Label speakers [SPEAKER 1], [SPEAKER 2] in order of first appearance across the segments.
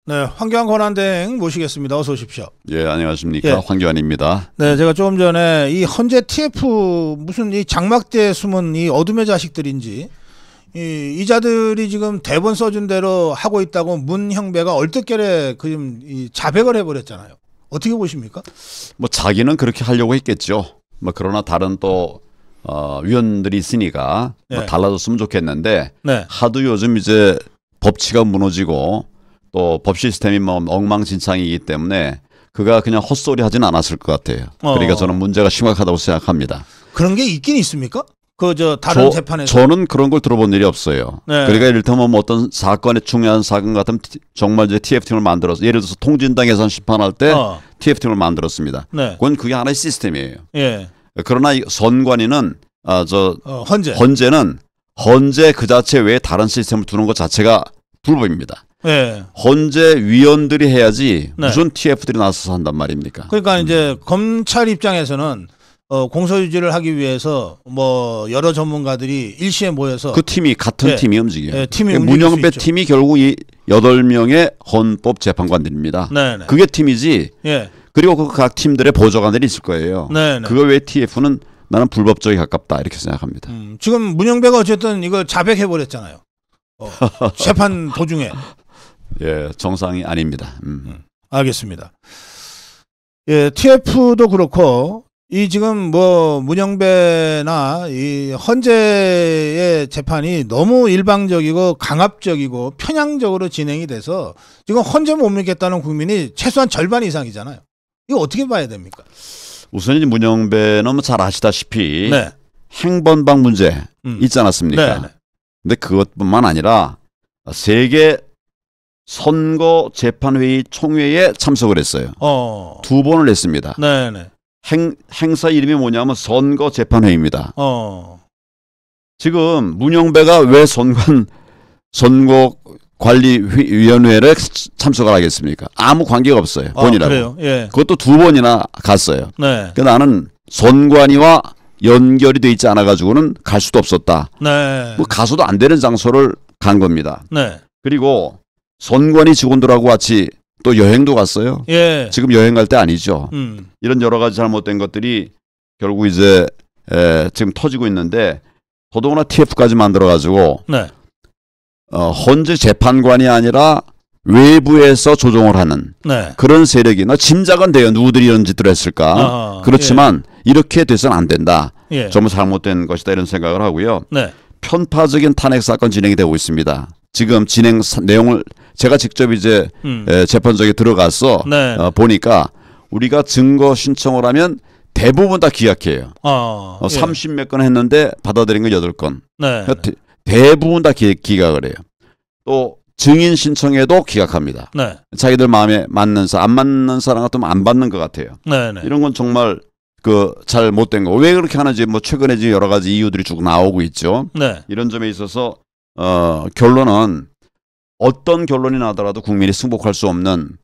[SPEAKER 1] 네, 황교안 권한대행 모시겠습니다. 어서 오십시오.
[SPEAKER 2] 예, 안녕하십니까.
[SPEAKER 1] 예.
[SPEAKER 2] 황교안입니다.
[SPEAKER 1] 네, 제가 조금 전에 이 헌재 TF 무슨 이 장막대에 숨은 이 어둠의 자식들인지 이 자들이 지금 대본 써준 대로 하고 있다고 문형배가 얼뜻결에 이 자백을 해버렸잖아요. 어떻게 보십니까?
[SPEAKER 2] 뭐 자기는 그렇게 하려고 했겠죠. 뭐 그러나 다른 또 위원들이 있으니까 뭐
[SPEAKER 1] 네.
[SPEAKER 2] 달라졌으면 좋겠는데
[SPEAKER 1] 네.
[SPEAKER 2] 하도 요즘 이제 법치가 무너지고 또 법 시스템이 뭐 엉망진창이기 때문에 그가 그냥 헛소리 하진 않았을 것 같아요. 그러니까 저는 문제가 심각하다고 생각합니다.
[SPEAKER 1] 그런 게 있긴 있습니까? 다른 재판에서
[SPEAKER 2] 저는 그런 걸 들어본 일이 없어요.
[SPEAKER 1] 네.
[SPEAKER 2] 그러니까 이를테면 뭐 어떤 사건에 중요한 사건 같으면 정말 이제 TF팀을 만들어서 예를 들어서 통진당 예산 심판할 때 TF팀을 만들었습니다.
[SPEAKER 1] 네.
[SPEAKER 2] 그건 그게 하나의 시스템이에요.
[SPEAKER 1] 예.
[SPEAKER 2] 그러나 이 선관위는
[SPEAKER 1] 헌재
[SPEAKER 2] 헌재 그 자체 외에 다른 시스템을 두는 것 자체가 불법입니다.
[SPEAKER 1] 예.
[SPEAKER 2] 헌재 위원들이 해야지
[SPEAKER 1] 네.
[SPEAKER 2] 무슨 TF들이 나서서 한단 말입니까?
[SPEAKER 1] 그러니까 이제 검찰 입장에서는 공소유지를 하기 위해서 뭐 여러 전문가들이 일시에 모여서
[SPEAKER 2] 그 팀이 같은
[SPEAKER 1] 예.
[SPEAKER 2] 팀이 움직여요.
[SPEAKER 1] 예, 팀이
[SPEAKER 2] 문형배 팀이 결국 이 8명의 헌법재판관들입니다.
[SPEAKER 1] 네네.
[SPEAKER 2] 그게 팀이지.
[SPEAKER 1] 예.
[SPEAKER 2] 그리고 그 각 팀들의 보좌관들이 있을 거예요.
[SPEAKER 1] 네네.
[SPEAKER 2] 그거 외에 TF는 나는 불법적에 가깝다 이렇게 생각합니다.
[SPEAKER 1] 지금 문형배가 어쨌든 이걸 자백해버렸잖아요. 재판 도중에.
[SPEAKER 2] 예, 정상이 아닙니다.
[SPEAKER 1] 알겠습니다. 예, TF도 그렇고 이 지금 뭐 문형배나 이 헌재의 재판이 너무 일방적이고 강압적이고 편향적으로 진행이 돼서 지금 헌재 못 믿겠다는 국민이 최소한 절반 이상이잖아요. 이거 어떻게 봐야 됩니까?
[SPEAKER 2] 우선 이제 문형배는 뭐 잘 아시다시피
[SPEAKER 1] 네.
[SPEAKER 2] 행번방 문제 있지 않았습니까?
[SPEAKER 1] 네.
[SPEAKER 2] 근데 그것뿐만 아니라 세계 선거재판회의 총회에 참석을 했어요. 2번을 했습니다.
[SPEAKER 1] 네네.
[SPEAKER 2] 행사 이름이 뭐냐면 선거재판회의입니다. 지금 문형배가 왜 선거관리위원회를 참석을 하겠습니까? 아무 관계가 없어요. 본이라고.
[SPEAKER 1] 그래요? 예.
[SPEAKER 2] 그것도 2번이나 갔어요.
[SPEAKER 1] 네.
[SPEAKER 2] 그러니까 나는 선관위와 연결이 돼 있지 않아 가지고는 갈 수도 없었다.
[SPEAKER 1] 네.
[SPEAKER 2] 뭐 가서도 안 되는 장소를 간 겁니다.
[SPEAKER 1] 네.
[SPEAKER 2] 그리고 선관위 직원들하고 같이 또 여행도 갔어요.
[SPEAKER 1] 예.
[SPEAKER 2] 지금 여행 갈 때 아니죠. 이런 여러 가지 잘못된 것들이 결국 이제 지금 터지고 있는데 더더구나 TF까지 만들어 가지고
[SPEAKER 1] 네.
[SPEAKER 2] 헌재 재판관이 아니라 외부에서 조종을 하는
[SPEAKER 1] 네.
[SPEAKER 2] 그런 세력이 짐작은 돼요. 누구들이 이런 짓들을 했을까. 그렇지만 이렇게 돼서는 안 된다.
[SPEAKER 1] 예.
[SPEAKER 2] 전부 잘못된 것이다 이런 생각을 하고요.
[SPEAKER 1] 네.
[SPEAKER 2] 편파적인 탄핵 사건 진행이 되고 있습니다. 지금 진행 내용을 제가 직접 이제 재판정에 들어가서
[SPEAKER 1] 네.
[SPEAKER 2] 보니까 우리가 증거 신청을 하면 대부분 다 기각해요.
[SPEAKER 1] 예.
[SPEAKER 2] 30몇 건 했는데 받아들인 건 8건.
[SPEAKER 1] 네.
[SPEAKER 2] 대부분 다 기각을 해요. 또 증인 신청에도 기각합니다.
[SPEAKER 1] 네.
[SPEAKER 2] 자기들 마음에 맞는 안 맞는 사람 같으면 안 받는 것 같아요.
[SPEAKER 1] 네.
[SPEAKER 2] 이런 건 정말 잘 못된 거. 왜 그렇게 하는지 뭐 최근에 이제 여러 가지 이유들이 쭉 나오고 있죠.
[SPEAKER 1] 네.
[SPEAKER 2] 이런 점에 있어서 결론은 어떤 결론이 나더라도 국민이 승복할 수 없는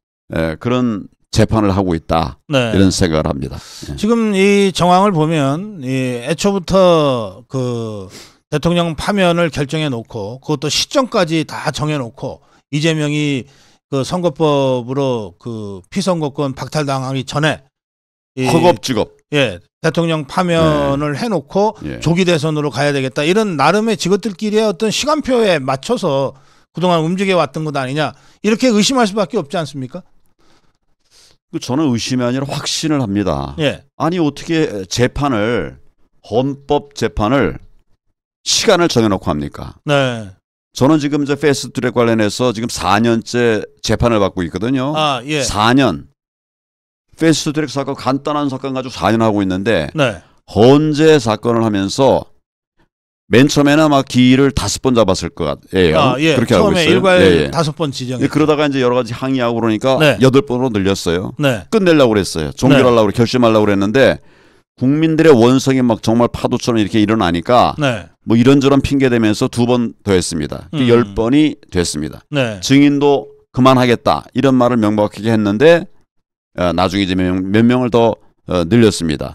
[SPEAKER 2] 그런 재판을 하고 있다.
[SPEAKER 1] 네.
[SPEAKER 2] 이런 생각을 합니다.
[SPEAKER 1] 지금 이 정황을 보면 애초부터 대통령 파면을 결정해 놓고 그것도 시점까지 다 정해 놓고 이재명이 선거법으로 피선거권 박탈당하기 전에
[SPEAKER 2] 허겁지겁
[SPEAKER 1] 대통령 파면을 해놓고 조기 대선으로 가야 되겠다 이런 나름의 지것들끼리의 어떤 시간표에 맞춰서 그동안 움직여 왔던 것 아니냐 이렇게 의심할 수밖에 없지 않습니까?
[SPEAKER 2] 저는 의심이 아니라 확신을 합니다.
[SPEAKER 1] 예.
[SPEAKER 2] 아니 어떻게 헌법 재판을 시간을 정해놓고 합니까?
[SPEAKER 1] 네.
[SPEAKER 2] 저는 지금 이제 패스트트랙 관련해서 지금 4년째 재판을 받고 있거든요. 4년. 패스트트랙 사건 간단한 사건 가지고 4년 하고 있는데 헌재 사건을 하면서 맨 처음에는 아마 기일을 5번 잡았을 것 같아요. 그렇게 알고 있어요.
[SPEAKER 1] 일괄 5번 지정했죠.
[SPEAKER 2] 그러다가 이제 여러 가지 항의하고 그러니까 8번으로 늘렸어요.
[SPEAKER 1] 네.
[SPEAKER 2] 끝내려고 그랬어요. 종결하려고 결심하려고 그랬는데 국민들의 원성이 막 정말 파도처럼 이렇게 일어나니까 뭐 이런저런 핑계 대면서 2번 더 했습니다. 10번이 됐습니다. 증인도 그만하겠다 이런 말을 명백하게 했는데 나중에 이제 몇 명을 더 늘렸습니다.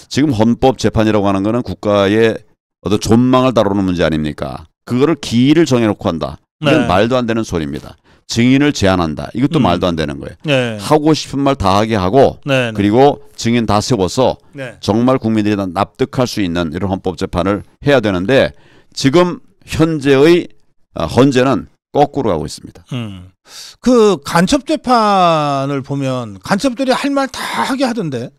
[SPEAKER 2] 지금 헌법재판이라고 하는 거는 국가의 어떤 존망을 다루는 문제 아닙니까? 그거를 기일을 정해놓고 한다. 이건 말도 안 되는 소리입니다. 증인을 제한한다. 이것도 말도 안 되는 거예요.
[SPEAKER 1] 네.
[SPEAKER 2] 하고 싶은 말 다 하게 하고
[SPEAKER 1] 네.
[SPEAKER 2] 그리고 증인 다 세워서
[SPEAKER 1] 네.
[SPEAKER 2] 정말 국민들이 다 납득할 수 있는 이런 헌법재판을 해야 되는데 지금 현재의 헌재는 거꾸로 가고 있습니다.
[SPEAKER 1] 그 간첩 재판을 보면 간첩들이 할 말 다 하게 하던데.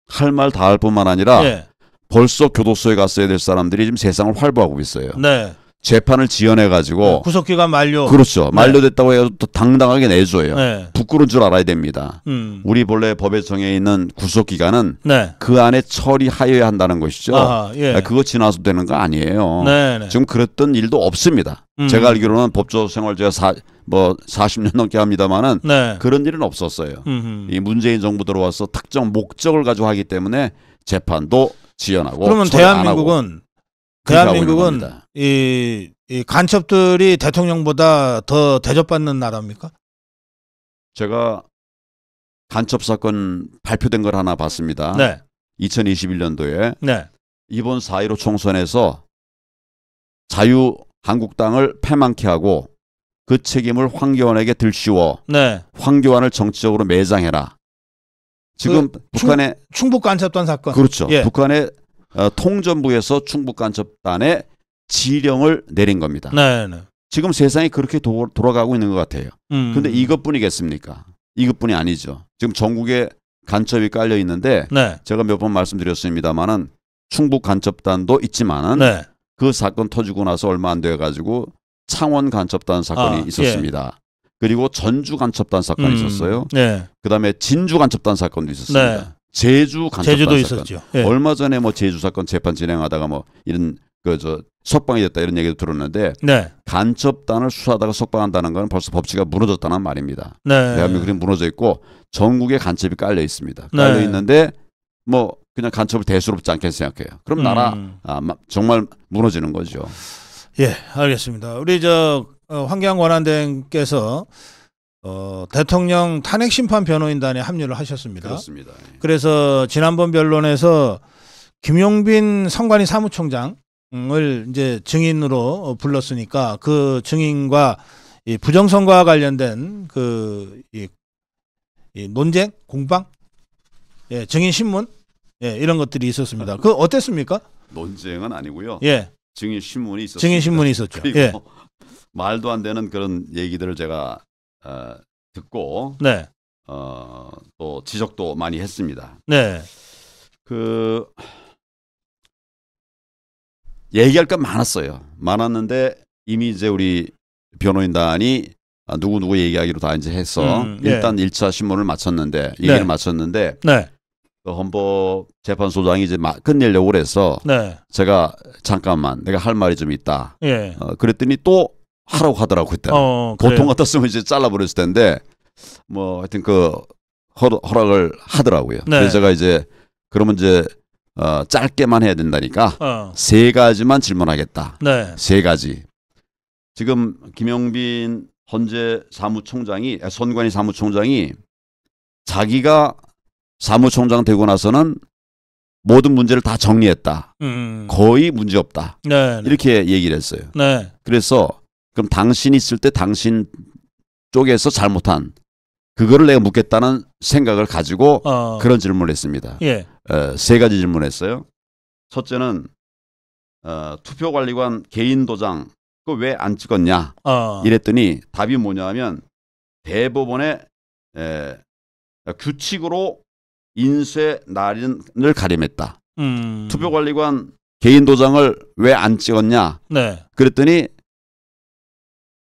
[SPEAKER 2] 할 말 다 할 뿐만 아니라
[SPEAKER 1] 네.
[SPEAKER 2] 벌써 교도소에 갔어야 될 사람들이 지금 세상을 활보하고 있어요.
[SPEAKER 1] 네.
[SPEAKER 2] 재판을 지연해 가지고
[SPEAKER 1] 구속기간 만료.
[SPEAKER 2] 그렇죠.
[SPEAKER 1] 네.
[SPEAKER 2] 만료됐다고 해서 또 당당하게 내줘요.
[SPEAKER 1] 네.
[SPEAKER 2] 부끄러운 줄 알아야 됩니다. 우리 본래 법에 정해 있는 구속기간은
[SPEAKER 1] 네.
[SPEAKER 2] 그 안에 처리하여야 한다는 것이죠.
[SPEAKER 1] 아하, 예.
[SPEAKER 2] 그거 지나서 되는 거 아니에요.
[SPEAKER 1] 네, 네.
[SPEAKER 2] 지금 그랬던 일도 없습니다. 제가 알기로는 법조생활 제가 40년 넘게 합니다만은
[SPEAKER 1] 네.
[SPEAKER 2] 그런 일은 없었어요. 이 문재인 정부 들어와서 특정 목적을 가지고 하기 때문에 재판도 지연하고.
[SPEAKER 1] 그러면 대한민국은 이 간첩들이 대통령보다 더 대접받는 나라입니까?
[SPEAKER 2] 제가 간첩 사건 발표된 걸 하나 봤습니다.
[SPEAKER 1] 네.
[SPEAKER 2] 2021년도에
[SPEAKER 1] 네.
[SPEAKER 2] 이번 4.15 총선에서 자유한국당을 패망케 하고 그 책임을 황교안에게 들씌워
[SPEAKER 1] 네.
[SPEAKER 2] 황교안을 정치적으로 매장해라. 지금 북한의
[SPEAKER 1] 충북 간첩단 사건.
[SPEAKER 2] 그렇죠.
[SPEAKER 1] 예.
[SPEAKER 2] 북한의 통전부에서 충북 간첩단에 지령을 내린 겁니다.
[SPEAKER 1] 네, 네.
[SPEAKER 2] 지금 세상이 그렇게 돌아가고 있는 것 같아요. 근데 이것뿐이겠습니까? 이것뿐이 아니죠. 지금 전국에 간첩이 깔려 있는데
[SPEAKER 1] 네.
[SPEAKER 2] 제가 몇 번 말씀드렸습니다만은 충북 간첩단도 있지만은
[SPEAKER 1] 네.
[SPEAKER 2] 그 사건 터지고 나서 얼마 안 돼 가지고 창원 간첩단 사건이 있었습니다. 예. 그리고 전주 간첩단 사건이 있었어요.
[SPEAKER 1] 네.
[SPEAKER 2] 그다음에 진주 간첩단 사건도 있었습니다.
[SPEAKER 1] 네.
[SPEAKER 2] 제주 간첩단
[SPEAKER 1] 제주도
[SPEAKER 2] 사건.
[SPEAKER 1] 있었죠. 예.
[SPEAKER 2] 얼마 전에 뭐 제주 사건 재판 진행하다가 뭐 이런 석방이 됐다 이런 얘기도 들었는데
[SPEAKER 1] 네.
[SPEAKER 2] 간첩단을 수사하다가 석방한다는 건 벌써 법치가 무너졌다는 말입니다.
[SPEAKER 1] 네.
[SPEAKER 2] 대한민국이 무너져 있고 전국에 간첩이 깔려 있습니다.
[SPEAKER 1] 네.
[SPEAKER 2] 깔려 있는데 뭐 그냥 간첩을 대수롭지 않게 생각해요. 그럼 나라 정말 무너지는 거죠.
[SPEAKER 1] 예, 알겠습니다. 우리 황교안 권한대행께서 대통령 탄핵 심판 변호인단에 합류를 하셨습니다.
[SPEAKER 2] 그렇습니다.
[SPEAKER 1] 그래서 지난번 변론에서 김용빈 선관위 사무총장을 이제 증인으로 불렀으니까 그 증인과 이 부정선거와 관련된 이 논쟁, 공방, 예, 증인 신문, 예, 이런 것들이 있었습니다. 그 어땠습니까?
[SPEAKER 2] 논쟁은 아니고요.
[SPEAKER 1] 예,
[SPEAKER 2] 증인 신문이 있었습니다.
[SPEAKER 1] 증인 신문이 있었죠.
[SPEAKER 2] 그리고
[SPEAKER 1] 예.
[SPEAKER 2] 말도 안 되는 그런 얘기들을 제가 듣고
[SPEAKER 1] 네.
[SPEAKER 2] 또 지적도 많이 했습니다.
[SPEAKER 1] 네.
[SPEAKER 2] 얘기할 건 많았어요. 많았는데 이미 이제 우리 변호인단이 누구 얘기하기로 다 이제 해서 일단 1차 신문을 마쳤는데 얘기를 마쳤는데
[SPEAKER 1] 네.
[SPEAKER 2] 헌법재판소장이 이제 끝내려고 그래서
[SPEAKER 1] 네.
[SPEAKER 2] 제가 잠깐만 내가 할 말이 좀 있다.
[SPEAKER 1] 예.
[SPEAKER 2] 그랬더니 또 하라고 하더라고 그때. 보통 같았으면 이제 잘라버렸을 텐데 뭐 하여튼 허락을 하더라고요.
[SPEAKER 1] 네.
[SPEAKER 2] 그래서 제가 이제 그러면 이제 짧게만 해야 된다니까 3가지만 질문하겠다.
[SPEAKER 1] 네.
[SPEAKER 2] 3가지. 지금 김용빈 헌재 선관위 사무총장이 자기가 사무총장 되고 나서는 모든 문제를 다 정리했다. 거의 문제 없다.
[SPEAKER 1] 네.
[SPEAKER 2] 이렇게 얘기를 했어요.
[SPEAKER 1] 네.
[SPEAKER 2] 그래서 그럼 당신 있을 때 당신 쪽에서 잘못한 그거를 내가 묻겠다는 생각을 가지고 그런 질문을 했습니다.
[SPEAKER 1] 예.
[SPEAKER 2] 3가지 질문했어요. 첫째는 투표관리관 개인 도장 그거 왜 안 찍었냐 이랬더니 답이 뭐냐면 대법원의 규칙으로 인쇄 날인을 가림했다. 투표관리관 개인 도장을 왜 안 찍었냐
[SPEAKER 1] 네.
[SPEAKER 2] 그랬더니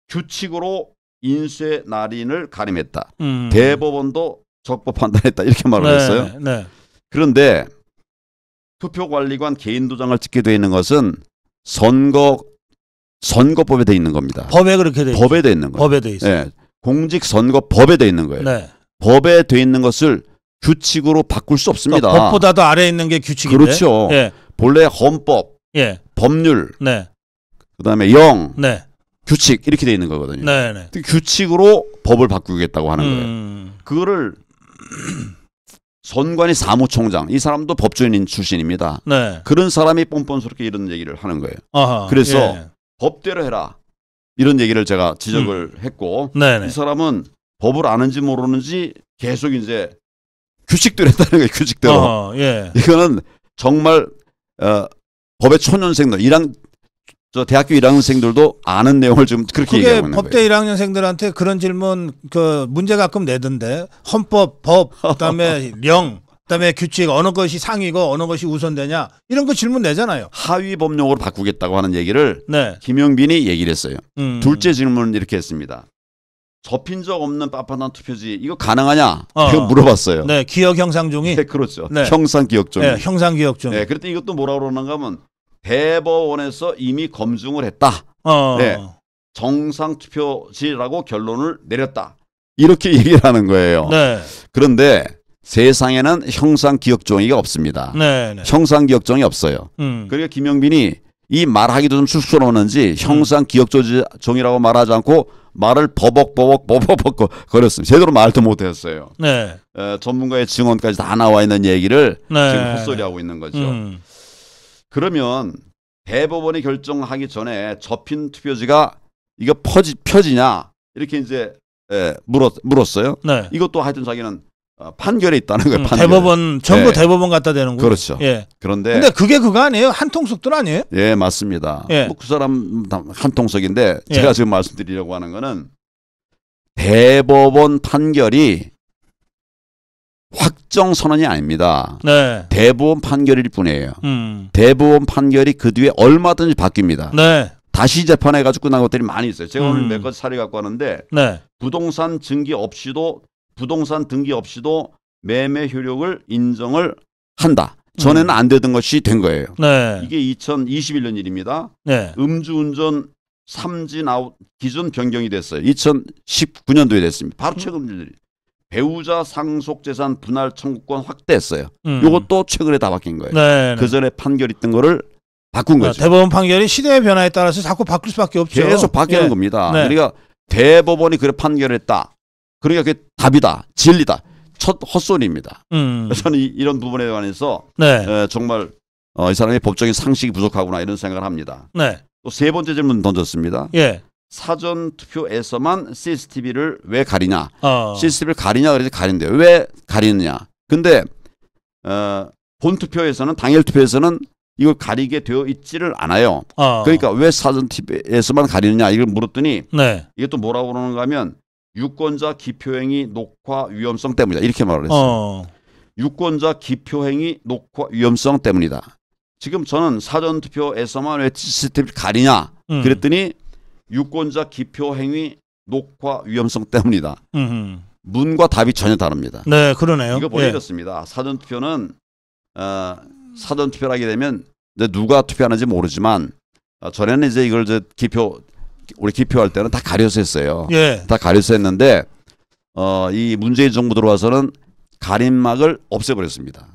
[SPEAKER 2] 규칙으로 인쇄 날인을 가림했다. 대법원도 적법 판단했다. 이렇게 말을 했어요.
[SPEAKER 1] 네.
[SPEAKER 2] 그런데 투표관리관 개인 도장을 찍게 되어 있는 것은 선거법에 되어 있는 겁니다.
[SPEAKER 1] 법에 그렇게 돼 있죠.
[SPEAKER 2] 법에 되어 있는 거예요.
[SPEAKER 1] 법에 돼 있어요.
[SPEAKER 2] 네. 공직선거법에 되어 있는 거예요.
[SPEAKER 1] 네.
[SPEAKER 2] 법에 되어 있는 것을 규칙으로 바꿀 수 없습니다.
[SPEAKER 1] 그러니까 법보다도 아래에 있는 게 규칙인데.
[SPEAKER 2] 그렇죠.
[SPEAKER 1] 예.
[SPEAKER 2] 본래 헌법,
[SPEAKER 1] 예.
[SPEAKER 2] 법률,
[SPEAKER 1] 네.
[SPEAKER 2] 그다음에 영,
[SPEAKER 1] 네.
[SPEAKER 2] 규칙 이렇게 되어 있는 거거든요.
[SPEAKER 1] 네.
[SPEAKER 2] 규칙으로 법을 바꾸겠다고 하는 거예요. 그거를 선관위 사무총장 이 사람도 법조인인 출신입니다.
[SPEAKER 1] 네.
[SPEAKER 2] 그런 사람이 뻔뻔스럽게 이런 얘기를 하는 거예요.
[SPEAKER 1] 아하,
[SPEAKER 2] 그래서
[SPEAKER 1] 예.
[SPEAKER 2] 법대로 해라. 이런 얘기를 제가 지적을 했고
[SPEAKER 1] 네네.
[SPEAKER 2] 이 사람은 법을 아는지 모르는지 계속 이제 규칙대로 했다는 거예요. 규칙대로.
[SPEAKER 1] 예.
[SPEAKER 2] 이거는 정말 법의 초년생들 저 대학교 1학년생들도 아는 내용을 좀 그렇게 얘기하고 있는
[SPEAKER 1] 법대
[SPEAKER 2] 거예요.
[SPEAKER 1] 1학년생들한테 그런 질문 문제 가끔 내던데 헌법, 법, 그다음에 령, 그다음에 규칙 어느 것이 상위고 어느 것이 우선되냐 이런 거 질문 내잖아요.
[SPEAKER 2] 하위 법령으로 바꾸겠다고 하는 얘기를
[SPEAKER 1] 네.
[SPEAKER 2] 김용빈이 얘기를 했어요. 둘째 질문은 이렇게 했습니다. 접힌 적 없는 빳빳한 투표지 이거 가능하냐? 이거 물어봤어요.
[SPEAKER 1] 네, 기억 형상 종이.
[SPEAKER 2] 네, 그렇죠. 네. 형상 기억 종이.
[SPEAKER 1] 네, 형상 기억 종이.
[SPEAKER 2] 네, 그랬더니 이것도 뭐라고 그러는가 하면 대법원에서 이미 검증을 했다. 네, 정상 투표지라고 결론을 내렸다. 이렇게 얘기를 하는 거예요.
[SPEAKER 1] 네.
[SPEAKER 2] 그런데 세상에는 형상 기억 종이가 없습니다.
[SPEAKER 1] 네, 네.
[SPEAKER 2] 형상 기억 종이 없어요. 그러니까 김용빈이 이 말하기도 좀 쑥스러웠는지 형상 기억 종이라고 말하지 않고 말을 버벅버벅 거렸습니다. 제대로 말도 못했어요.
[SPEAKER 1] 네.
[SPEAKER 2] 전문가의 증언까지 다 나와 있는 얘기를
[SPEAKER 1] 네.
[SPEAKER 2] 지금 헛소리하고 있는 거죠. 그러면 대법원이 결정하기 전에 접힌 투표지가 이거 펴지냐 이렇게 이제 물었어요.
[SPEAKER 1] 네.
[SPEAKER 2] 이것도 하여튼 자기는 판결에 있다는 거예요. 판결에.
[SPEAKER 1] 대법원 전부 대법원 갖다 대는 거예요.
[SPEAKER 2] 그렇죠.
[SPEAKER 1] 예.
[SPEAKER 2] 근데
[SPEAKER 1] 그게 그거 아니에요? 한통속들 아니에요?
[SPEAKER 2] 예, 맞습니다.
[SPEAKER 1] 예.
[SPEAKER 2] 뭐 그 사람 한통속인데
[SPEAKER 1] 예.
[SPEAKER 2] 제가 지금 말씀드리려고 하는 거는 대법원 판결이 확정 선언이 아닙니다.
[SPEAKER 1] 네.
[SPEAKER 2] 대법원 판결일 뿐이에요. 대법원 판결이 그 뒤에 얼마든지 바뀝니다.
[SPEAKER 1] 네.
[SPEAKER 2] 다시 재판해가지고 끝난 것들이 많이 있어요. 제가 오늘 몇 가지 사례 갖고 왔는데
[SPEAKER 1] 네.
[SPEAKER 2] 부동산 등기 없이도 매매 효력을 인정을 한다. 전에는 안 되던 것이 된 거예요.
[SPEAKER 1] 네.
[SPEAKER 2] 이게 2021년 일입니다.
[SPEAKER 1] 네.
[SPEAKER 2] 음주운전 3진 아웃 기준 변경이 됐어요. 2019년도에 됐습니다. 바로 최근 일들이. 배우자 상속재산 분할 청구권 확대했어요. 이것도 최근에 다 바뀐 거예요.
[SPEAKER 1] 네.
[SPEAKER 2] 그 전에 판결 있던 거를 바꾼 거죠.
[SPEAKER 1] 대법원 판결이 시대의 변화에 따라서 자꾸 바뀔 수밖에 없죠.
[SPEAKER 2] 계속 바뀌는 겁니다.
[SPEAKER 1] 네.
[SPEAKER 2] 그러니까 대법원이 그래 판결했다. 그러니까 그게 답이다. 진리다. 첫 헛소리입니다. 그래서 저는 이런 부분에 관해서
[SPEAKER 1] 네.
[SPEAKER 2] 정말 이 사람의 법적인 상식이 부족하구나 이런 생각을 합니다.
[SPEAKER 1] 네.
[SPEAKER 2] 또 세 번째 질문 던졌습니다.
[SPEAKER 1] 예.
[SPEAKER 2] 사전 투표에서만 CCTV를 왜 가리냐? CCTV를 가리냐 그래서 가린대요. 왜 가리느냐? 근데 본 투표에서는 당일 투표에서는 이걸 가리게 되어 있지를 않아요. 그러니까 왜 사전 TV에서만 가리느냐 이걸 물었더니
[SPEAKER 1] 네.
[SPEAKER 2] 이게 또 뭐라고 그러는가 하면 유권자 기표행위 녹화 위험성 때문이다. 이렇게 말을 했어요. 유권자 기표행위 녹화 위험성 때문이다. 지금 저는 사전 투표에서만 왜 CCTV를 가리냐 그랬더니 유권자 기표행위 녹화 위험성 때문이다. 문과 답이 전혀 다릅니다.
[SPEAKER 1] 네, 그러네요.
[SPEAKER 2] 이거 보니 이렇습니다. 사전 투표는 사전 투표를 하게 되면 누가 투표하는지 모르지만 전에는 이제 이걸 우리 기표할 때는 다 가려서 했어요.
[SPEAKER 1] 예.
[SPEAKER 2] 다 가려서 했는데 이 문재인 정부 들어와서는 가림막을 없애버렸습니다.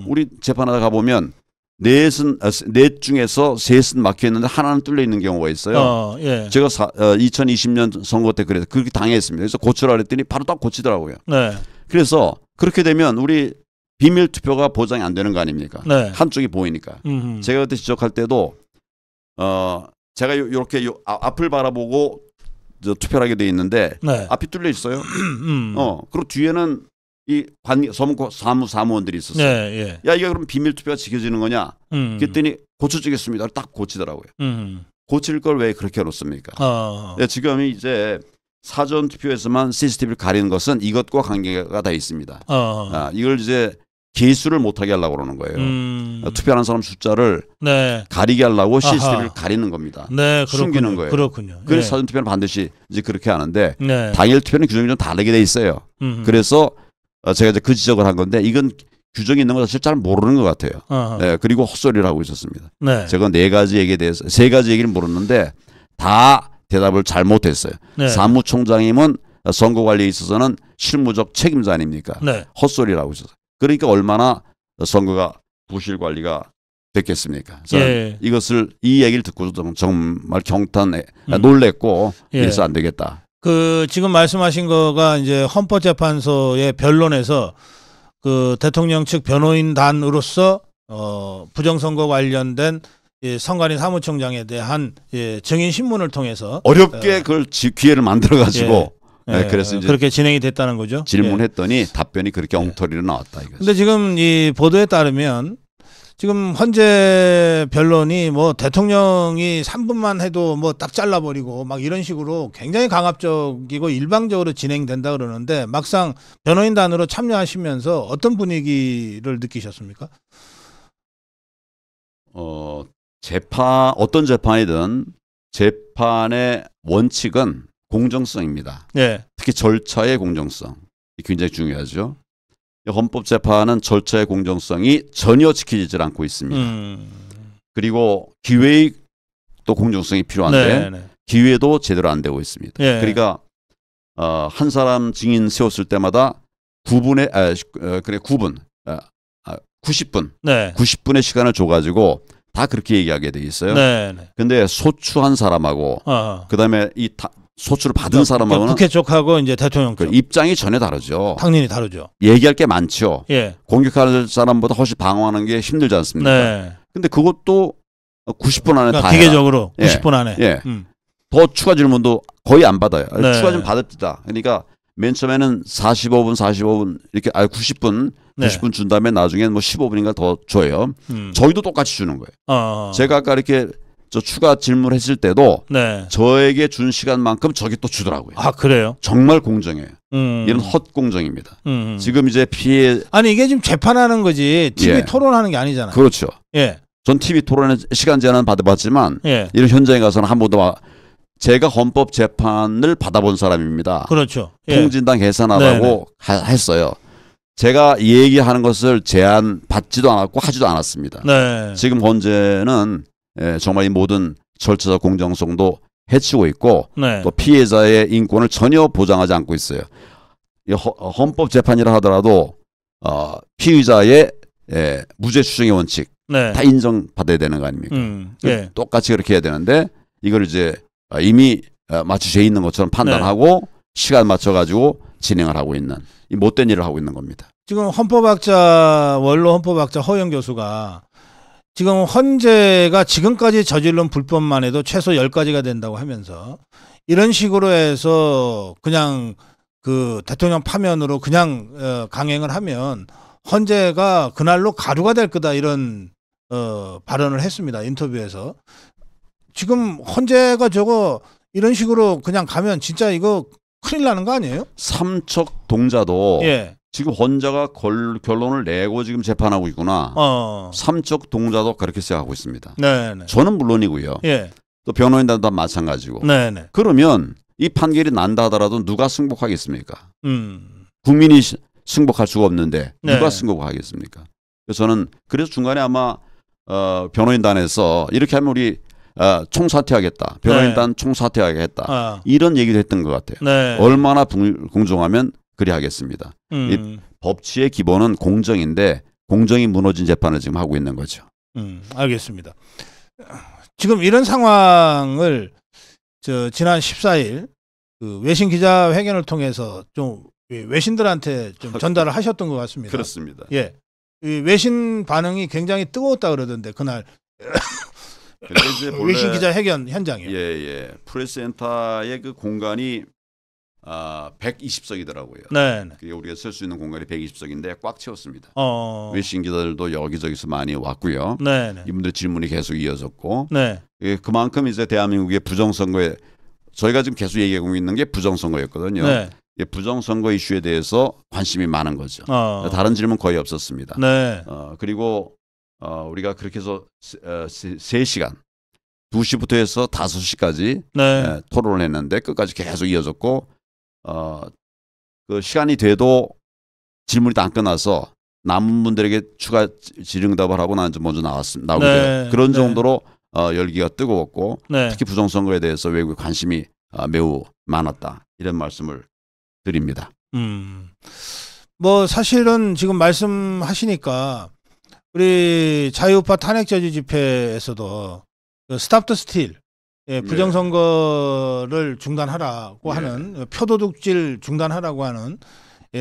[SPEAKER 2] 우리 재판하다 가보면 넷 중에서 셋은 막혀 있는데 하나는 뚫려 있는 경우가 있어요.
[SPEAKER 1] 예.
[SPEAKER 2] 제가 2020년 선거 때 그렇게 당했습니다. 그래서 고치라 그랬더니 바로 딱 고치더라고요.
[SPEAKER 1] 네.
[SPEAKER 2] 그래서 그렇게 되면 우리 비밀 투표가 보장이 안 되는 거 아닙니까?
[SPEAKER 1] 네.
[SPEAKER 2] 한쪽이 보이니까. 제가 그때 지적할 때도 제가 이렇게 앞을 바라보고 투표를 하게 돼 있는데
[SPEAKER 1] 네.
[SPEAKER 2] 앞이 뚫려 있어요. 그리고 뒤에는 이 사무원들이 있었어요.
[SPEAKER 1] 네, 예.
[SPEAKER 2] 야, 이게 그럼 비밀 투표가 지켜지는 거냐? 그랬더니 고쳐주겠습니다. 딱 고치더라고요. 고칠 걸 왜 그렇게 해놓습니까? 네, 지금 이제 사전 투표에서만 CCTV를 가리는 것은 이것과 관계가 다 있습니다. 이걸 이제 개수를 못하게 하려고 그러는 거예요. 투표하는 사람 숫자를
[SPEAKER 1] 네.
[SPEAKER 2] 가리게 하려고 CCTV를 가리는 겁니다.
[SPEAKER 1] 네,
[SPEAKER 2] 숨기는 거예요.
[SPEAKER 1] 그렇군요.
[SPEAKER 2] 그래서
[SPEAKER 1] 네.
[SPEAKER 2] 사전 투표는 반드시 이제 그렇게 하는데
[SPEAKER 1] 네.
[SPEAKER 2] 당일 투표는 규정이 좀 다르게 돼 있어요. 그래서 제가 이제 그 지적을 한 건데 이건 규정이 있는 거 사실 잘 모르는 것 같아요. 네, 그리고 헛소리를 하고 있었습니다.
[SPEAKER 1] 네.
[SPEAKER 2] 제가 네 가지 얘기에 대해서 세 가지 얘기를 물었는데 다 대답을 잘못했어요.
[SPEAKER 1] 네.
[SPEAKER 2] 사무총장님은 선거 관리에 있어서는 실무적 책임자 아닙니까?
[SPEAKER 1] 네.
[SPEAKER 2] 헛소리를 하고 있었어요. 그러니까 얼마나 선거가 부실 관리가 됐겠습니까?
[SPEAKER 1] 예.
[SPEAKER 2] 이 얘기를 듣고 정말 경탄에 놀랬고 이래서 안 되겠다.
[SPEAKER 1] 지금 말씀하신 거가 이제 헌법재판소의 변론에서 그 대통령 측 변호인단으로서 부정선거 관련된 선관위 사무총장에 대한 증인 신문을 통해서
[SPEAKER 2] 어렵게 그걸 기회를 만들어 가지고 그래서 이제
[SPEAKER 1] 그렇게 진행이 됐다는 거죠.
[SPEAKER 2] 질문했더니 답변이 그렇게 엉터리로 나왔다 이거죠.
[SPEAKER 1] 근데 지금 이 보도에 따르면 지금 헌재 변론이 뭐 대통령이 3분만 해도 뭐 딱 잘라버리고 막 이런 식으로 굉장히 강압적이고 일방적으로 진행된다 그러는데 막상 변호인단으로 참여하시면서 어떤 분위기를 느끼셨습니까?
[SPEAKER 2] 어떤 재판이든 재판의 원칙은 공정성입니다.
[SPEAKER 1] 네.
[SPEAKER 2] 특히 절차의 공정성 굉장히 중요하죠. 헌법재판은 절차의 공정성이 전혀 지키지 않고 있습니다. 그리고 기회의 또 공정성이 필요한데 기회도 제대로 안 되고 있습니다. 그러니까 한 사람 증인 세웠을 때마다 90분 90분의 시간을 줘가지고 다 그렇게 얘기하게 돼 있어요. 근데 소추한 사람하고 그다음에 소추를 받은 사람하고는
[SPEAKER 1] 국회 쪽하고 이제 대통령 쪽
[SPEAKER 2] 입장이 전혀 다르죠.
[SPEAKER 1] 당연히 다르죠.
[SPEAKER 2] 얘기할 게 많죠. 공격할 사람보다 훨씬 방어하는 게 힘들지 않습니까? 근데 그것도 90분 안에
[SPEAKER 1] 그러니까
[SPEAKER 2] 다
[SPEAKER 1] 기계적으로 90분 안에.
[SPEAKER 2] 더 추가 질문도 거의 안 받아요. 추가 질문 받읍시다. 그러니까 맨 처음에는 45분 이렇게 90분 준 다음에 나중에는 뭐 15분인가 더 줘요. 저희도 똑같이 주는 거예요. 제가 아까 이렇게 저 추가 질문했을 때도 저에게 준 시간만큼 저기 또 주더라고요.
[SPEAKER 1] 아, 그래요?
[SPEAKER 2] 정말 공정해요. 이런 헛공정입니다. 지금 이제
[SPEAKER 1] 아니 이게 지금 재판하는 거지 TV 토론하는 게 아니잖아요.
[SPEAKER 2] 그렇죠. 전 TV 토론에 시간 제한 받아봤지만 이런 현장에 가서는 한 번도 제가 헌법 재판을 받아본 사람입니다.
[SPEAKER 1] 그렇죠.
[SPEAKER 2] 통진당 해산하라고 했어요. 제가 얘기하는 것을 제안 받지도 않았고 하지도 않았습니다. 지금 헌재는 정말 이 모든 절차적 공정성도 해치고 있고 또 피해자의 인권을 전혀 보장하지 않고 있어요. 헌법 재판이라 하더라도 피의자의 무죄 추정의 원칙 다 인정받아야 되는 거 아닙니까? 똑같이 그렇게 해야 되는데 이걸 이제 이미 마치 죄 있는 것처럼 판단하고 시간 맞춰가지고 진행을 하고 있는 이 못된 일을 하고 있는 겁니다.
[SPEAKER 1] 지금 원로 헌법학자 허영 교수가 지금 헌재가 지금까지 저지른 불법만 해도 최소 10가지가 된다고 하면서 이런 식으로 해서 그냥 그 대통령 파면으로 그냥 강행을 하면 헌재가 그날로 가루가 될 거다 이런 발언을 했습니다. 인터뷰에서. 지금 헌재가 저거 이런 식으로 그냥 가면 진짜 이거 큰일 나는 거 아니에요?
[SPEAKER 2] 삼척 동자도 지금 헌재가 결론을 내고 지금 재판하고 있구나. 삼척 동자도 그렇게 생각하고 있습니다. 저는 물론이고요. 또 변호인단도 마찬가지고. 그러면 이 판결이 난다 하더라도 누가 승복하겠습니까? 국민이 승복할 수가 없는데 누가 승복하겠습니까? 그래서 저는 그래서 중간에 아마 변호인단에서 이렇게 하면 우리 총사퇴하겠다. 변호인단 총사퇴하겠다. 이런 얘기도 했던 것 같아요. 얼마나 공정하면 그리 하겠습니다. 이 법치의 기본은 공정인데 공정이 무너진 재판을 지금 하고 있는 거죠.
[SPEAKER 1] 알겠습니다. 지금 이런 상황을 지난 14일 그 외신 기자회견을 통해서 좀 외신들한테 좀 전달을 하셨던 것 같습니다.
[SPEAKER 2] 그렇습니다.
[SPEAKER 1] 이 외신 반응이 굉장히 뜨거웠다 그러던데 그날 외신 기자회견 현장이요.
[SPEAKER 2] 프레스센터의 그 공간이 120석이더라고요. 그게 우리가 쓸 수 있는 공간이 120석인데 꽉 채웠습니다. 외신 기자들도 여기저기서 많이 왔고요. 이분들 질문이 계속 이어졌고 그만큼 이제 대한민국의 부정선거에 저희가 지금 계속 얘기하고 있는 게 부정선거였거든요. 부정선거 이슈에 대해서 관심이 많은 거죠. 다른 질문 거의 없었습니다. 그리고 우리가 그렇게 해서 3시간 2시부터 해서 5시까지 토론을 했는데 끝까지 계속 이어졌고 그 시간이 돼도 질문이 다 안 끝나서 남은 분들에게 추가 질의응답을 하고 난 먼저 나오게 돼요. 그런 정도로 열기가 뜨거웠고 특히 부정선거에 대해서 외국의 관심이 매우 많았다. 이런 말씀을 드립니다.
[SPEAKER 1] 뭐 사실은 지금 말씀하시니까 우리 자유우파 탄핵 저지 집회에서도 스탑 더 스틸 부정선거를 중단하라고 하는 표도둑질 중단하라고 하는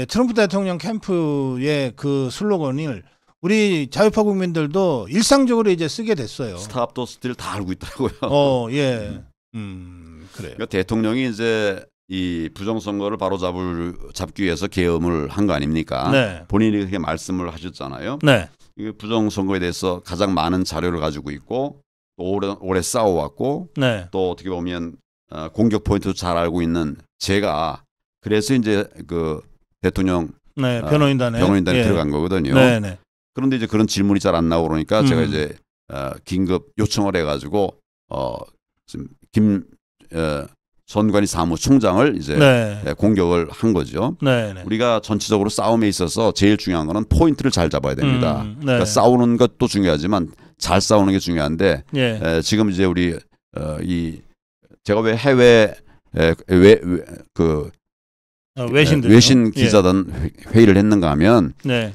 [SPEAKER 1] 트럼프 대통령 캠프의 그 슬로건을 우리 자유파 국민들도 일상적으로 이제 쓰게 됐어요.
[SPEAKER 2] 스타업더스들 다 알고 있더라고요.
[SPEAKER 1] 예. 그래요.
[SPEAKER 2] 그러니까 대통령이 이제 이 부정선거를 바로 잡기 위해서 계엄을 한 거 아닙니까?
[SPEAKER 1] 네.
[SPEAKER 2] 본인이 그렇게 말씀을 하셨잖아요.
[SPEAKER 1] 네.
[SPEAKER 2] 이 부정선거에 대해서 가장 많은 자료를 가지고 있고 또 오래 싸워왔고
[SPEAKER 1] 네.
[SPEAKER 2] 또 어떻게 보면 공격 포인트도 잘 알고 있는 제가 그래서 이제 그 대통령
[SPEAKER 1] 변호인단에
[SPEAKER 2] 예. 들어간 거거든요.
[SPEAKER 1] 네.
[SPEAKER 2] 그런데 이제 그런 질문이 잘 안 나오고 그러니까 제가 이제 긴급 요청을 해가지고 지금 선관위 사무총장을 이제 공격을 한 거죠. 우리가 전체적으로 싸움에 있어서 제일 중요한 거는 포인트를 잘 잡아야 됩니다. 그러니까 싸우는 것도 중요하지만 잘 싸우는 게 중요한데 지금 이제 우리 제가 왜 해외 외신 기자단 회의를 했는가 하면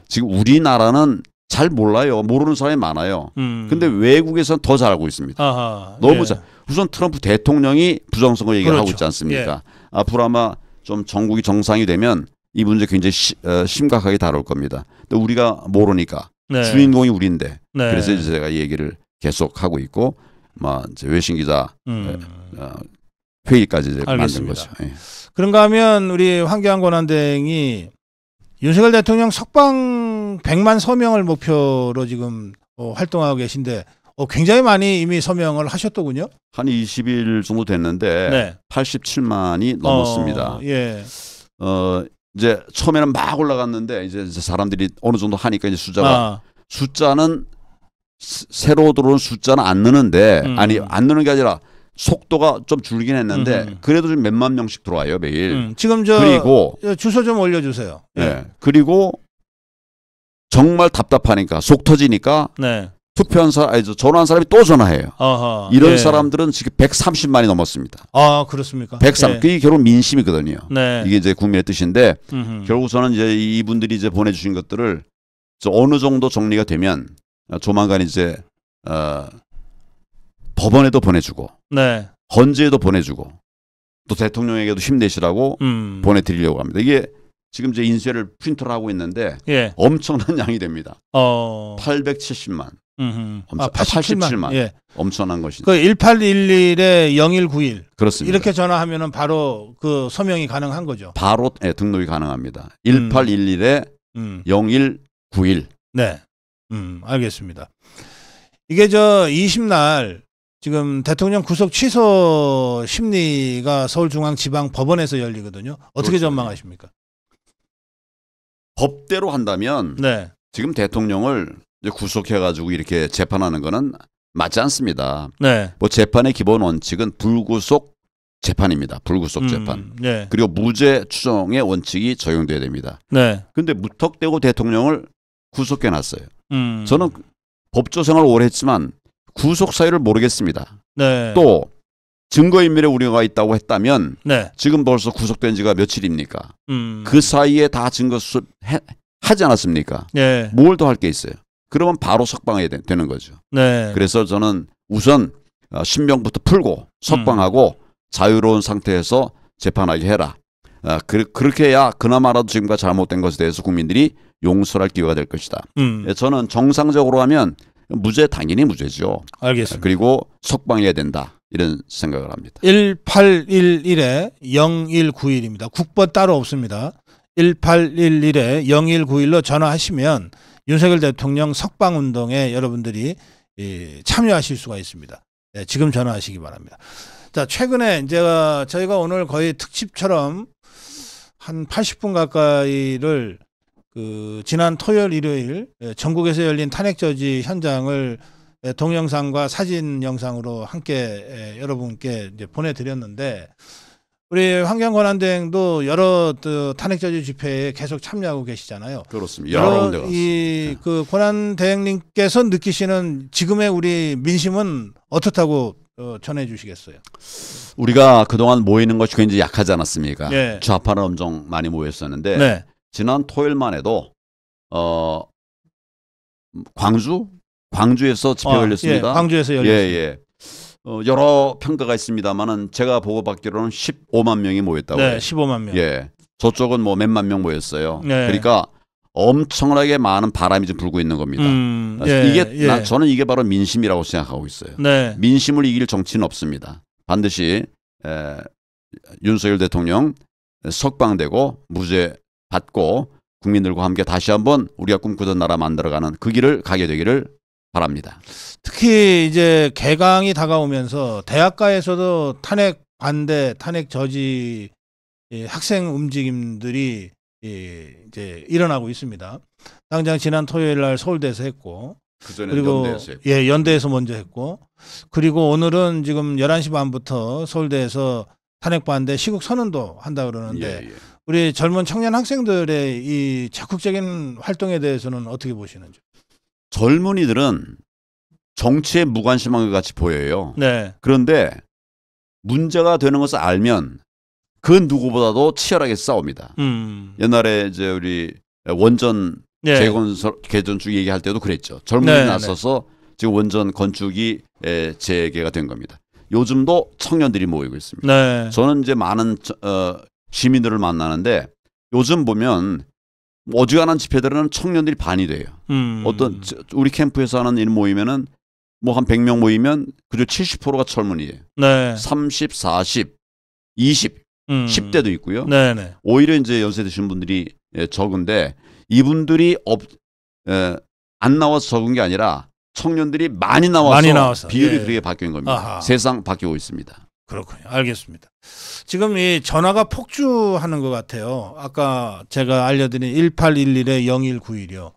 [SPEAKER 2] 지금 우리나라는 잘 몰라요. 모르는 사람이 많아요. 근데 외국에서는 더 잘 알고 있습니다. 너무 잘. 우선 트럼프 대통령이 부정선거 얘기를
[SPEAKER 1] 그렇죠.
[SPEAKER 2] 하고 있지 않습니까? 앞으로 아마 좀 전국이 정상이 되면 이 문제 굉장히 심각하게 다룰 겁니다. 근데 우리가 모르니까 주인공이 우리인데 그래서 이제 제가 이 얘기를 계속 하고 있고 이제 외신 기자 회의까지 이제 만든 거죠. 예.
[SPEAKER 1] 그런가 하면 우리 황교안 권한대행이 윤석열 대통령 석방 100만 서명을 목표로 지금 활동하고 계신데 굉장히 많이 이미 서명을 하셨더군요.
[SPEAKER 2] 한 20일 정도 됐는데 87만이 넘었습니다. 이제 처음에는 막 올라갔는데 이제 사람들이 어느 정도 하니까 이제 숫자는 새로 들어온 숫자는 안 느는데 아니 안 느는 게 아니라 속도가 좀 줄긴 했는데 그래도 좀 몇만 명씩 들어와요 매일.
[SPEAKER 1] 지금
[SPEAKER 2] 그리고
[SPEAKER 1] 주소 좀 올려주세요.
[SPEAKER 2] 그리고 정말 답답하니까 속 터지니까 투표한 사람, 전화한 사람이 또 전화해요. 이런 사람들은 지금 130만이 넘었습니다.
[SPEAKER 1] 그렇습니까?
[SPEAKER 2] 103. 그게 결국 민심이거든요. 이게 이제 국민의 뜻인데 결국 저는 이제 이분들이 이제 보내주신 것들을 어느 정도 정리가 되면 조만간 이제 법원에도 보내주고 헌재에도 보내주고 또 대통령에게도 힘내시라고 보내드리려고 합니다. 이게 지금 이제 인쇄를 프린터를 하고 있는데 엄청난 양이 됩니다. 870만. 87만. 엄청난 것이죠.
[SPEAKER 1] 그 1811에 0191.
[SPEAKER 2] 그렇습니다.
[SPEAKER 1] 이렇게 전화하면은 바로 그 서명이 가능한 거죠.
[SPEAKER 2] 바로 등록이 가능합니다. 1811에 0191.
[SPEAKER 1] 네. 알겠습니다. 이게 20날 지금 대통령 구속 취소 심리가 서울중앙지방법원에서 열리거든요. 어떻게
[SPEAKER 2] 그렇죠.
[SPEAKER 1] 전망하십니까?
[SPEAKER 2] 법대로 한다면 지금 대통령을 이제 구속해가지고 이렇게 재판하는 거는 맞지 않습니다. 뭐 재판의 기본 원칙은 불구속 재판입니다. 불구속 재판. 그리고 무죄 추정의 원칙이 적용돼야 됩니다. 근데 무턱대고 대통령을 구속해놨어요. 저는 법조 생활을 오래 했지만 구속 사유를 모르겠습니다. 또 증거인멸의 우려가 있다고 했다면 지금 벌써 구속된 지가 며칠입니까? 그 사이에 다 증거 하지 않았습니까? 뭘 더 할 게 있어요? 그러면 바로 석방해야 되는 거죠. 그래서 저는 우선 신병부터 풀고 석방하고 저유로운 상태에서 재판하게 해라. 그렇게 해야 그나마라도 지금과 잘못된 것에 대해서 국민들이 용서할 기회가 될 것이다. 저는 정상적으로 하면 무죄 당연히 무죄죠.
[SPEAKER 1] 알겠습니다.
[SPEAKER 2] 그리고 석방해야 된다. 이런 생각을 합니다.
[SPEAKER 1] 1811에 0191입니다. 국번 따로 없습니다. 1811에 0191로 전화하시면 윤석열 대통령 석방운동에 여러분들이 참여하실 수가 있습니다. 지금 전화하시기 바랍니다. 자, 최근에 저희가 오늘 거의 특집처럼 한 80분 가까이를 지난 토요일, 일요일 전국에서 열린 탄핵저지 현장을 동영상과 사진 영상으로 함께 여러분께 이제 보내드렸는데 우리 황교안 권한대행도 여러 탄핵저지 집회에 계속 참여하고 계시잖아요.
[SPEAKER 2] 그렇습니다. 여러 군데 갔습니다.
[SPEAKER 1] 그 권한대행님께서 느끼시는 지금의 우리 민심은 어떻다고 전해주시겠어요?
[SPEAKER 2] 우리가 그동안 모이는 것이 굉장히 약하지 않았습니까? 좌파는 엄청 많이 모였었는데 지난 토요일만 해도 광주에서 집회가 열렸습니다.
[SPEAKER 1] 광주에서 열렸습니다.
[SPEAKER 2] 여러 평가가 있습니다만은 제가 보고받기로는 15만 명이 모였다고 해요.
[SPEAKER 1] 15만 명.
[SPEAKER 2] 저쪽은 뭐 몇만 명 모였어요. 그러니까 엄청나게 많은 바람이 좀 불고 있는 겁니다. 저는 이게 바로 민심이라고 생각하고 있어요.
[SPEAKER 1] 네.
[SPEAKER 2] 민심을 이길 정치는 없습니다. 반드시 윤석열 대통령 석방되고 무죄 받고 국민들과 함께 다시 한번 우리가 꿈꾸던 나라 만들어가는 그 길을 가게 되기를 바랍니다.
[SPEAKER 1] 특히 이제 개강이 다가오면서 대학가에서도 탄핵 반대, 탄핵 저지 학생 움직임들이 이제 일어나고 있습니다. 당장 지난 토요일 날 서울대에서 했고, 그리고 연대에서 먼저 했고, 그리고 오늘은 지금 11시 반부터 서울대에서 탄핵 반대 시국 선언도 한다 그러는데 우리 젊은 청년 학생들의 이 적극적인 활동에 대해서는 어떻게 보시는지?
[SPEAKER 2] 젊은이들은 정치에 무관심한 것 같이 보여요.
[SPEAKER 1] 네.
[SPEAKER 2] 그런데 문제가 되는 것을 알면 그 누구보다도 치열하게 싸웁니다. 옛날에 이제 우리 원전 재건축 얘기할 때도 그랬죠. 젊은이 나서서 지금 원전 건축이 재개가 된 겁니다. 요즘도 청년들이 모이고 있습니다.
[SPEAKER 1] 네.
[SPEAKER 2] 저는 이제 많은 시민들을 만나는데 요즘 보면 어지간한 집회들은 청년들이 반이 돼요. 어떤 우리 캠프에서 하는 일 모이면은 뭐 한 100명 모이면 그중 70%가 젊은이에요.
[SPEAKER 1] 네.
[SPEAKER 2] 30, 40, 20, 10대도 있고요.
[SPEAKER 1] 네네.
[SPEAKER 2] 오히려 이제 연세 드신 분들이 적은데 이분들이 안 나와서 적은 게 아니라 청년들이 많이 나와서 비율이 그렇게 바뀐 겁니다.
[SPEAKER 1] 아하.
[SPEAKER 2] 세상 바뀌고 있습니다.
[SPEAKER 1] 그렇군요. 알겠습니다. 지금 이 전화가 폭주하는 것 같아요. 아까 제가 알려드린 1811에 0191이요.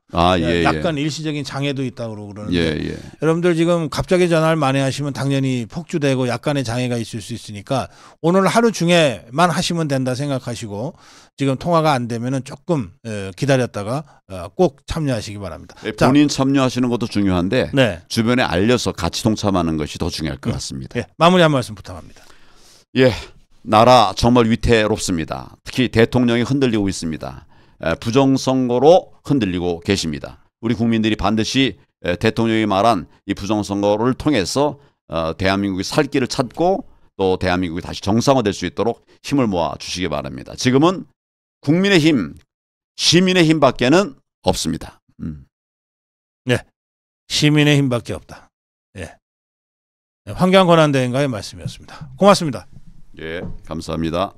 [SPEAKER 1] 약간 일시적인 장애도 있다고 그러는데 여러분들 지금 갑자기 전화를 많이 하시면 당연히 폭주되고 약간의 장애가 있을 수 있으니까 오늘 하루 중에만 하시면 된다 생각하시고 지금 통화가 안 되면은 조금 기다렸다가 꼭 참여하시기 바랍니다.
[SPEAKER 2] 본인 참여하시는 것도 중요한데 주변에 알려서 같이 동참하는 것이 더 중요할 것 같습니다.
[SPEAKER 1] 마무리 한 말씀 부탁합니다.
[SPEAKER 2] 나라 정말 위태롭습니다. 특히 대통령이 흔들리고 있습니다. 부정선거로 흔들리고 계십니다. 우리 국민들이 반드시 대통령이 말한 이 부정선거를 통해서 대한민국이 살 길을 찾고 또 대한민국이 다시 정상화될 수 있도록 힘을 모아 주시기 바랍니다. 지금은 국민의 힘, 시민의 힘밖에는 없습니다.
[SPEAKER 1] 시민의 힘밖에 없다. 환경권한대행가의 말씀이었습니다. 고맙습니다.
[SPEAKER 2] 감사합니다.